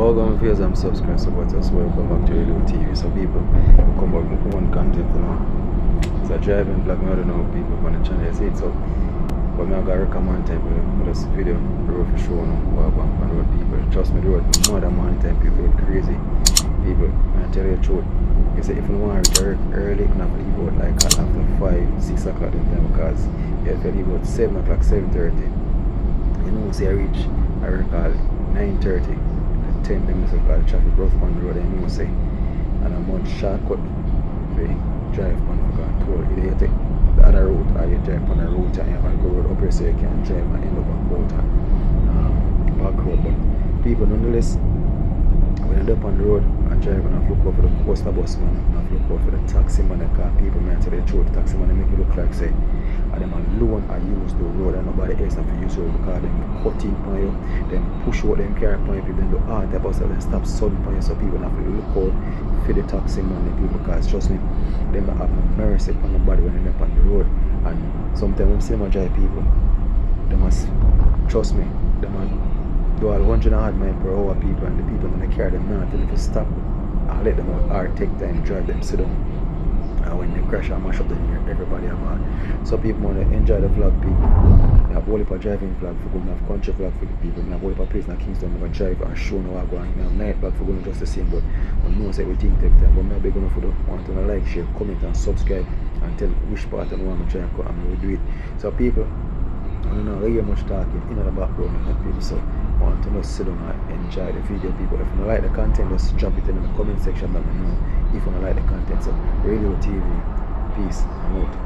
Welcome viewers and subscribers, supporters. Welcome back to Radio TV. So people come back with one content, It's a driving vlog. I don't know people on the channel see it, so but I'm gonna recommend type of this video. The road for sure, walk on the road people. Trust me, the road more than one time people are crazy. People, I tell you the truth. You say if you want to reach early, you have to leave out like after 5, 6 o'clock in time because you have to leave out 7 o'clock, 7:30. You know, say I reach, I recall 9:30. 10 minutes of the traffic rough on the road, and you know, say, and a much shortcut for drive on the toll. Either you take the other route or you drive on the route and you have to go road up here so you can drive and end up on Portmore back road. But people, nonetheless, when you end up on the road and drive and have look out for the coaster bus man, and have look out for the taxi man, the car people, man, tell the truth, the taxi man, they make it look like, say, and them alone I use the road and nobody else have to use the road because them cut in on you, then push out them car on you, people then do all type of stuff, then stop sudden on you, so people have to look out for the taxi man, the people, because trust me, them don't have no mercy on nobody when they're up on the road. And sometimes when see them drive people, they must trust me, they must do all 100 miles per hour people, and the people when they carry them not until if you stop and let them out or take time drive them sit down. And when they crash and mash up, then everybody are mad. So people want to enjoy the vlog, people. We have all a driving vlog for good, we have country vlog for the people, we have all a place in Kingston, we have drive and show no go on. We have night vlog for going just the same, but we know everything take time. But maybe going for the want to like, share, comment and subscribe and tell which part and want to try and we will do it. So people, I don't know really much talking in the background and people, so I want to just sit down and enjoy the video, people. If you like the content, just drop it in the comment section, let me know if you like the content. So Radio TV, peace, I'm out.